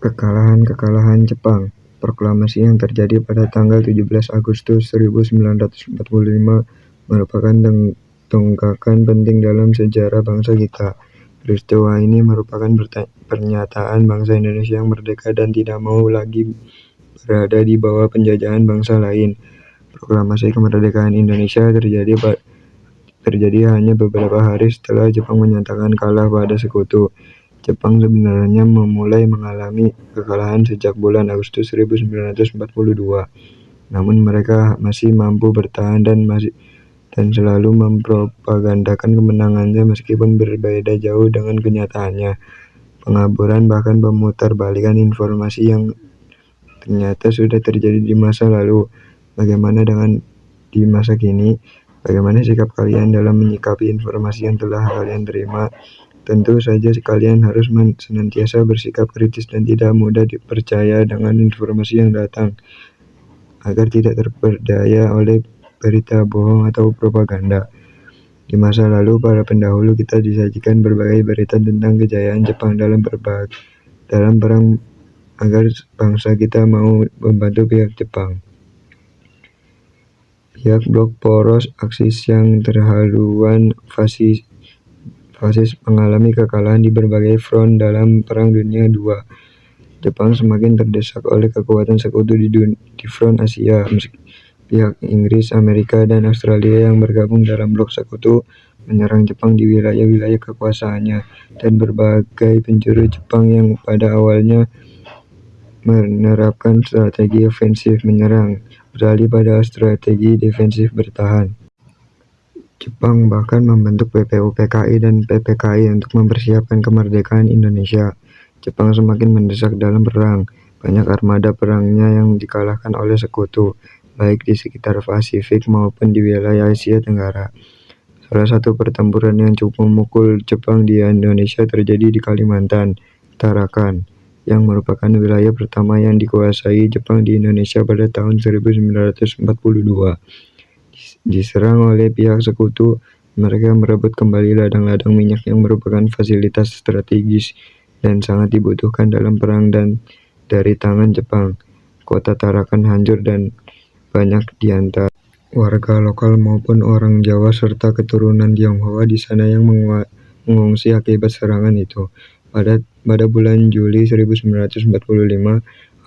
Kekalahan Jepang. Proklamasi yang terjadi pada tanggal 17 Agustus 1945 merupakan tonggakan penting dalam sejarah bangsa kita. Peristiwa ini merupakan pernyataan bangsa Indonesia yang merdeka dan tidak mau lagi berada di bawah penjajahan bangsa lain. Proklamasi kemerdekaan Indonesia terjadi hanya beberapa hari setelah Jepang menyatakan kalah pada sekutu. Jepang sebenarnya memulai mengalami kekalahan sejak bulan Agustus 1942. Namun mereka masih mampu bertahan dan selalu mempropagandakan kemenangannya meskipun berbeda jauh dengan kenyataannya. Pengaburan bahkan pemutarbalikan informasi yang ternyata sudah terjadi di masa lalu. Bagaimana dengan di masa kini? Bagaimana sikap kalian dalam menyikapi informasi yang telah kalian terima? Tentu saja kalian harus senantiasa bersikap kritis dan tidak mudah dipercaya dengan informasi yang datang, agar tidak terperdaya oleh berita bohong atau propaganda. Di masa lalu, para pendahulu kita disajikan berbagai berita tentang kejayaan Jepang dalam perang agar bangsa kita mau membantu pihak Jepang. Pihak blok poros Aksis yang terhaluan fasis mengalami kekalahan di berbagai front dalam Perang Dunia II. Jepang semakin terdesak oleh kekuatan sekutu di front Asia. Pihak Inggris, Amerika, dan Australia yang bergabung dalam blok sekutu menyerang Jepang di wilayah-wilayah kekuasaannya, dan berbagai penjuru Jepang yang pada awalnya menerapkan strategi ofensif menyerang beralih pada strategi defensif bertahan. Jepang bahkan membentuk PPU PKI dan PPKI untuk mempersiapkan kemerdekaan Indonesia. Jepang semakin mendesak dalam perang. Banyak armada perangnya yang dikalahkan oleh sekutu, baik di sekitar Pasifik maupun di wilayah Asia Tenggara. Salah satu pertempuran yang cukup memukul Jepang di Indonesia terjadi di Kalimantan, Tarakan, yang merupakan wilayah pertama yang dikuasai Jepang di Indonesia pada tahun 1942. Diserang oleh pihak sekutu, mereka merebut kembali ladang-ladang minyak yang merupakan fasilitas strategis dan sangat dibutuhkan dalam perang, dan dari tangan Jepang, kota Tarakan hancur dan banyak di antara warga lokal maupun orang Jawa serta keturunan Tionghoa di sana yang mengungsi akibat serangan itu. Pada bulan Juli 1945,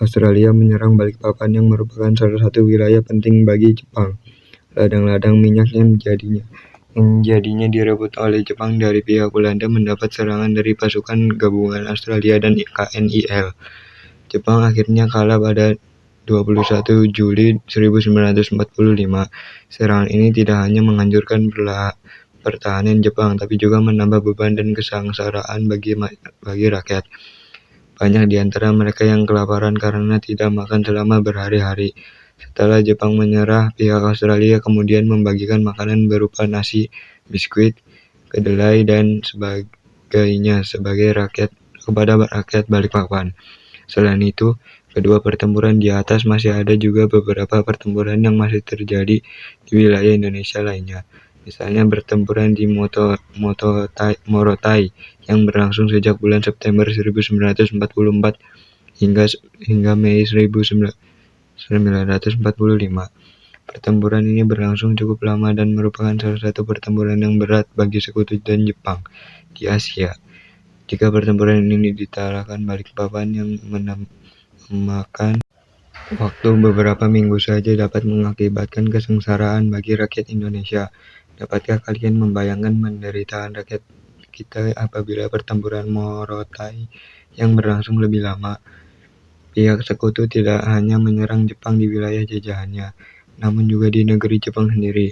Australia menyerang Balikpapan yang merupakan salah satu wilayah penting bagi Jepang. Ladang-ladang minyak yang jadinya direbut oleh Jepang dari pihak Belanda mendapat serangan dari pasukan gabungan Australia dan KNIL. Jepang akhirnya kalah pada 21 Juli 1945. Serangan ini tidak hanya menghancurkan pertahanan Jepang, tapi juga menambah beban dan kesengsaraan bagi rakyat. Banyak di antara mereka yang kelaparan karena tidak makan selama berhari-hari. Setelah Jepang menyerah, pihak Australia kemudian membagikan makanan berupa nasi, biskuit, kedelai, dan sebagainya kepada rakyat Balikpapan. Selain itu, kedua pertempuran di atas masih ada juga beberapa pertempuran yang masih terjadi di wilayah Indonesia lainnya. Misalnya pertempuran di Morotai yang berlangsung sejak bulan September 1944 hingga Mei 1945. Pertempuran ini berlangsung cukup lama dan merupakan salah satu pertempuran yang berat bagi sekutu dan Jepang di Asia. Jika pertempuran ini ditalakkan, Balikpapan yang memakan waktu beberapa minggu saja dapat mengakibatkan kesengsaraan bagi rakyat Indonesia. Dapatkah kalian membayangkan penderitaan rakyat kita apabila pertempuran Morotai yang berlangsung lebih lama? Pihak sekutu tidak hanya menyerang Jepang di wilayah jajahannya, namun juga di negeri Jepang sendiri.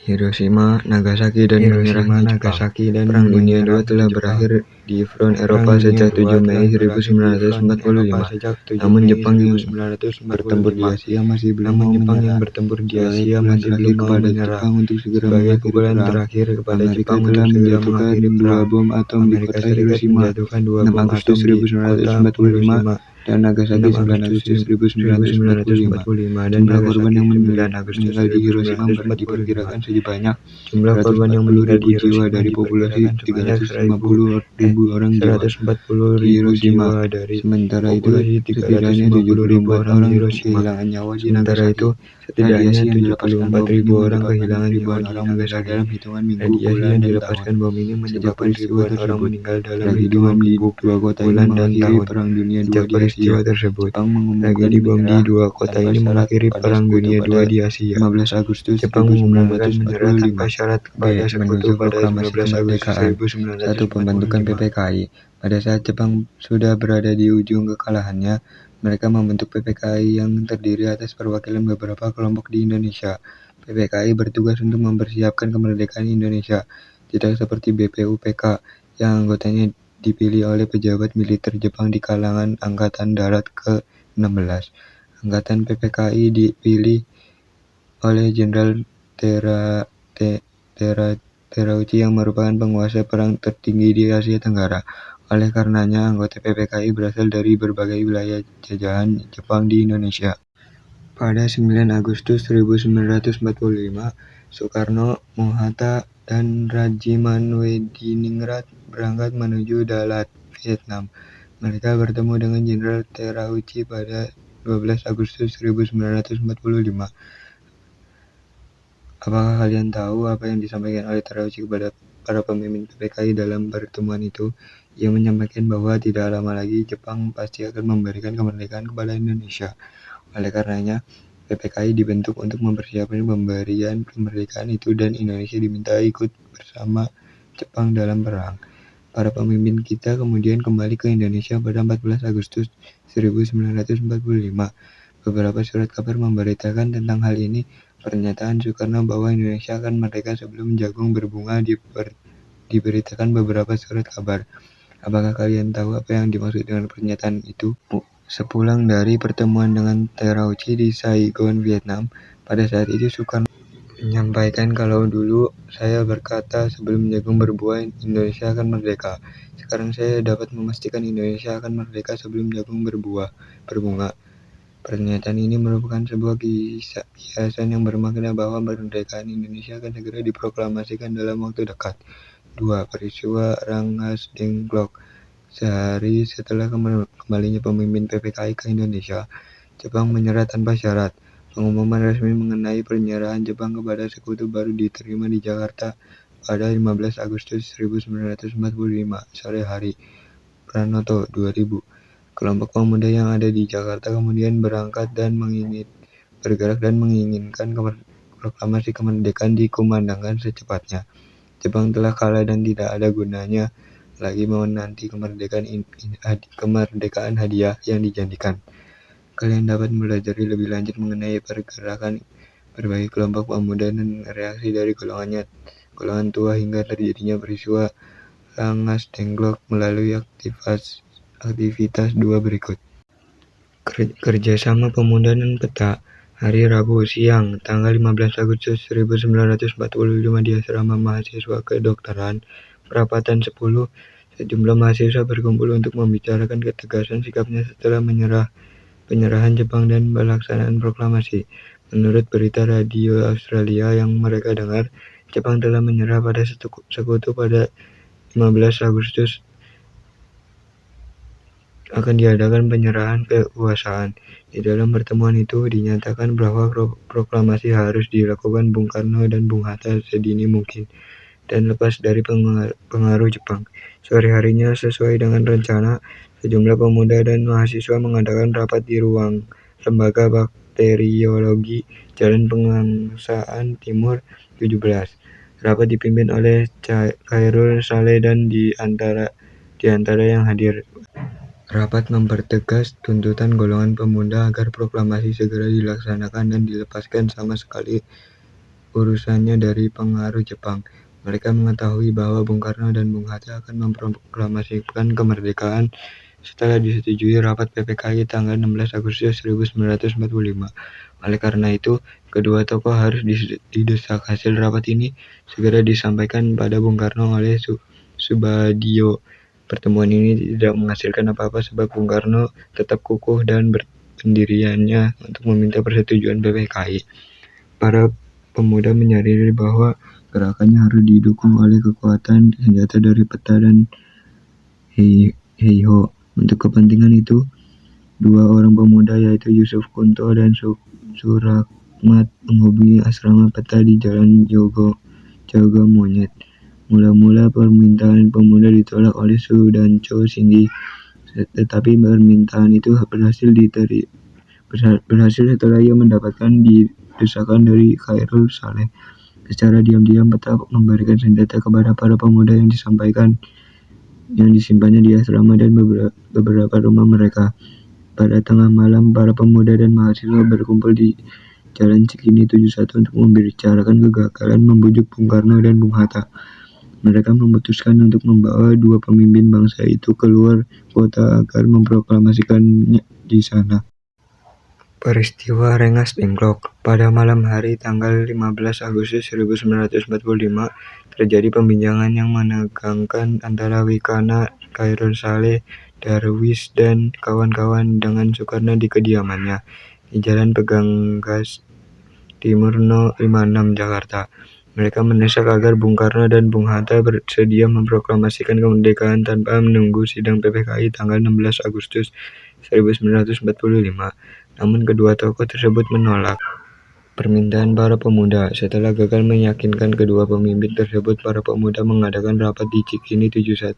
Hiroshima, Nagasaki, dan Perang Dunia II telah berakhir di front Eropa sejak 7 Mei 1945. Namun Jepang yang bertempur di Asia masih belum kepada Jepang untuk segera sebagai pukulan terakhir kepada Jepang telah menjatuhkan dua bom atom di kota Hiroshima 6 Agustus 1945. dan Nagasaki 9 Agustus 1945. Jumlah korban yang meninggal di Hiroshima diperkirakan sebanyak Jumlah korban yang meninggal di 140.000 jiwa Hiroshima dari populasi diperkirakan sebanyak 350.000 orang jiwa 140.000 di Hiroshima. jiwa dari Sementara itu, populasi setidaknya 350.000 74 orang orang di Hiroshima. kehilangan nyawa di Sementara Nagasaki. itu, setidaknya Radiasi yang dilepaskan bom ini 74.000 orang menyebabkan kehilangan nyawa ribuan di orang meninggal Nagasaki. dalam hitungan minggu, Radiasi bulan, yang dan dilepaskan tahun. bom ini Sejak menyebabkan peristiwa ribuan orang tersebut, meninggal dalam tragedi hitungan bom di minggu, dua kota ini bulan, dan mengakhiri tahun. Perang Dunia II Sejak di peristiwa Asia. tersebut, Jepang mengumumkan tragedi bom di menyerah dua kota tanpa ini syarat mengakhiri pada Perang Sekutu Dunia II pada di Asia. 15 Agustus Jepang mengumumkan menyerah 1945. tanpa syarat kepada Sekutu Menuju pada proklamasi 15 Agustus kemerdekaan. 1. Pembentukan 1945. PPKI. Pada saat Jepang sudah berada di ujung kekalahannya, mereka membentuk PPKI yang terdiri atas perwakilan beberapa kelompok di Indonesia. PPKI bertugas untuk mempersiapkan kemerdekaan Indonesia, tidak seperti BPUPK yang anggotanya dipilih oleh pejabat militer Jepang di kalangan Angkatan Darat ke-16. Angkatan PPKI dipilih oleh Jenderal Terauchi yang merupakan penguasa perang tertinggi di Asia Tenggara. Oleh karenanya, anggota PPKI berasal dari berbagai wilayah jajahan Jepang di Indonesia. Pada 9 Agustus 1945, Soekarno, Mohatta, dan Rajimanwediningrat berangkat menuju Dalat, Vietnam. Mereka bertemu dengan Jenderal Terauchi pada 12 Agustus 1945. Apakah kalian tahu apa yang disampaikan oleh Terauchi kepada para pemimpin PPKI dalam pertemuan itu? Ia menyampaikan bahwa tidak lama lagi Jepang pasti akan memberikan kemerdekaan kepada Indonesia. Oleh karenanya, PPKI dibentuk untuk mempersiapkan pemberian kemerdekaan itu dan Indonesia diminta ikut bersama Jepang dalam perang. Para pemimpin kita kemudian kembali ke Indonesia pada 14 Agustus 1945. Beberapa surat kabar memberitakan tentang hal ini. Pernyataan Soekarno bahwa Indonesia akan merdeka sebelum jagung berbunga diberitakan beberapa surat kabar. Apakah kalian tahu apa yang dimaksud dengan pernyataan itu? Sepulang dari pertemuan dengan Terauchi di Saigon, Vietnam, pada saat itu Soekarno menyampaikan kalau dulu saya berkata sebelum jagung berbuah Indonesia akan merdeka. Sekarang saya dapat memastikan Indonesia akan merdeka sebelum jagung berbunga. Pernyataan ini merupakan sebuah kiasan yang bermakna bahwa kemerdekaan Indonesia akan segera diproklamasikan dalam waktu dekat. 2. Peristiwa Rangas Dengklok. Sehari setelah kembalinya pemimpin PPKI ke Indonesia, Jepang menyerah tanpa syarat. Pengumuman resmi mengenai penyerahan Jepang kepada Sekutu baru diterima di Jakarta pada 15 Agustus 1945, sore hari. Pranoto, 2000. Kelompok pemuda yang ada di Jakarta kemudian berangkat dan bergerak dan menginginkan proklamasi kemerdekaan dikumandangkan secepatnya. Jepang telah kalah dan tidak ada gunanya lagi menanti kemerdekaan hadiah yang dijanjikan. Kalian dapat belajar lebih lanjut mengenai pergerakan berbagai kelompok pemuda dan reaksi dari golongan tua hingga terjadinya peristiwa Rangas Dengklok melalui aktivitas 2 berikut. Kerjasama Pemuda dan Peta. Hari Rabu siang, tanggal 15 Agustus 1945 di Asrama Mahasiswa Kedokteran, Perapatan 10, sejumlah mahasiswa berkumpul untuk membicarakan ketegasan sikapnya setelah penyerahan Jepang dan pelaksanaan proklamasi. Menurut berita radio Australia yang mereka dengar, Jepang telah menyerah pada Sekutu pada 15 Agustus. Akan diadakan penyerahan kekuasaan. Di dalam pertemuan itu dinyatakan bahwa proklamasi harus dilakukan Bung Karno dan Bung Hatta sedini mungkin dan lepas dari pengaruh Jepang. Sore harinya, sesuai dengan rencana, sejumlah pemuda dan mahasiswa mengadakan rapat di ruang Lembaga Bakteriologi Jalan Pengangsaan Timur 17. Rapat dipimpin oleh Khairul Saleh dan di antara yang hadir. Rapat mempertegas tuntutan golongan pemuda agar proklamasi segera dilaksanakan dan dilepaskan sama sekali urusannya dari pengaruh Jepang. Mereka mengetahui bahwa Bung Karno dan Bung Hatta akan memproklamasikan kemerdekaan setelah disetujui rapat PPKI tanggal 16 Agustus 1945. Oleh karena itu, kedua tokoh harus didesak hasil rapat ini segera disampaikan pada Bung Karno oleh Subadio. Pertemuan ini tidak menghasilkan apa-apa sebab Bung Karno tetap kukuh dan pendiriannya untuk meminta persetujuan PPKI. Para pemuda menyadari bahwa gerakannya harus didukung oleh kekuatan senjata dari peta dan Heiho. Untuk kepentingan itu, dua orang pemuda yaitu Yusuf Kunto dan Surakmat menghubungi asrama peta di Jalan Jaga Monyet. Mula-mula permintaan pemuda ditolak oleh Sudanco Singgi, tetapi permintaan itu berhasil setelah ia mendapatkan desakan dari Khairul Saleh. Secara diam-diam peta memberikan senjata kepada para pemuda yang disimpannya di asrama dan beberapa rumah mereka. Pada tengah malam, para pemuda dan mahasiswa berkumpul di Jalan Cikini 71 untuk membicarakan kegagalan membujuk Bung Karno dan Bung Hatta. Mereka memutuskan untuk membawa dua pemimpin bangsa itu keluar kota agar memproklamasikannya di sana. Peristiwa Rengas Dengklok. Pada malam hari tanggal 15 Agustus 1945, terjadi pembincangan yang menegangkan antara Wikana, Khairul Saleh, Darwis, dan kawan-kawan dengan Soekarno di kediamannya di Jalan Peganggas Timur No. 56, Jakarta. Mereka mendesak agar Bung Karno dan Bung Hatta bersedia memproklamasikan kemerdekaan tanpa menunggu sidang PPKI tanggal 16 Agustus 1945. Namun kedua tokoh tersebut menolak permintaan para pemuda. Setelah gagal meyakinkan kedua pemimpin tersebut, para pemuda mengadakan rapat di Cikini 71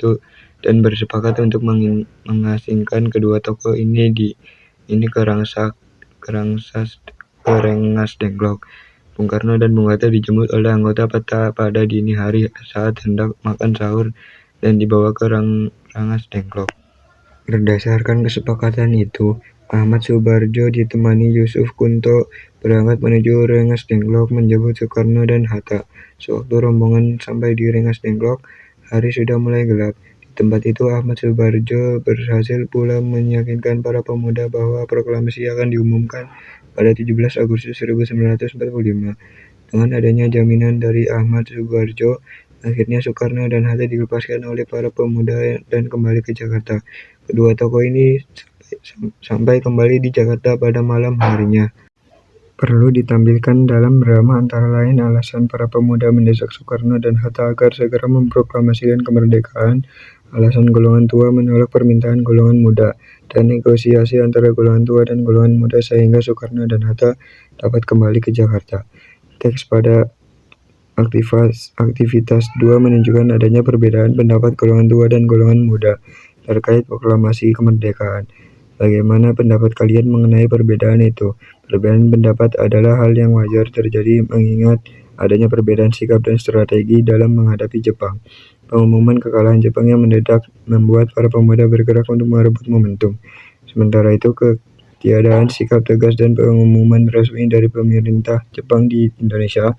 dan bersepakat untuk mengasingkan kedua tokoh ini ke Rengas Dengklok. Bung Karno dan Bung Hatta dijemput oleh anggota peta pada dini hari saat hendak makan sahur dan dibawa ke Rengas Dengklok. Berdasarkan kesepakatan itu, Ahmad Subarjo ditemani Yusuf Kunto berangkat menuju Rengas Dengklok menjemput Soekarno dan Hatta. Sewaktu rombongan sampai di Rengas Dengklok, hari sudah mulai gelap. Di tempat itu, Ahmad Subarjo berhasil pula meyakinkan para pemuda bahwa proklamasi akan diumumkan pada 17 Agustus 1945. Dengan adanya jaminan dari Ahmad Subarjo, akhirnya Soekarno dan Hatta dilepaskan oleh para pemuda dan kembali ke Jakarta. Kedua tokoh ini sampai kembali di Jakarta pada malam harinya. Perlu ditampilkan dalam drama antara lain alasan para pemuda mendesak Soekarno dan Hatta agar segera memproklamasikan kemerdekaan, alasan golongan tua menolak permintaan golongan muda, dan negosiasi antara golongan tua dan golongan muda sehingga Soekarno dan Hatta dapat kembali ke Jakarta. Teks pada aktivitas 2 menunjukkan adanya perbedaan pendapat golongan tua dan golongan muda terkait proklamasi kemerdekaan. Bagaimana pendapat kalian mengenai perbedaan itu? Perbedaan pendapat adalah hal yang wajar terjadi mengingat adanya perbedaan sikap dan strategi dalam menghadapi Jepang. Pengumuman kekalahan Jepang yang mendadak membuat para pemuda bergerak untuk merebut momentum. Sementara itu, ketiadaan sikap tegas dan pengumuman resmi dari pemerintah Jepang di Indonesia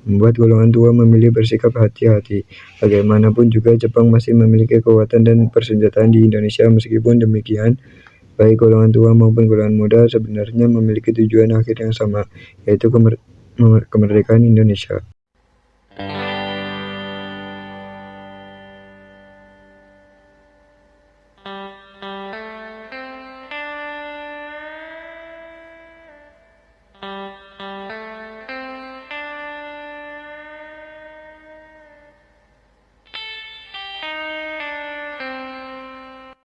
membuat golongan tua memilih bersikap hati-hati. Bagaimanapun juga Jepang masih memiliki kekuatan dan persenjataan di Indonesia. Meskipun demikian, baik golongan tua maupun golongan muda sebenarnya memiliki tujuan akhir yang sama, yaitu kemerdekaan Indonesia.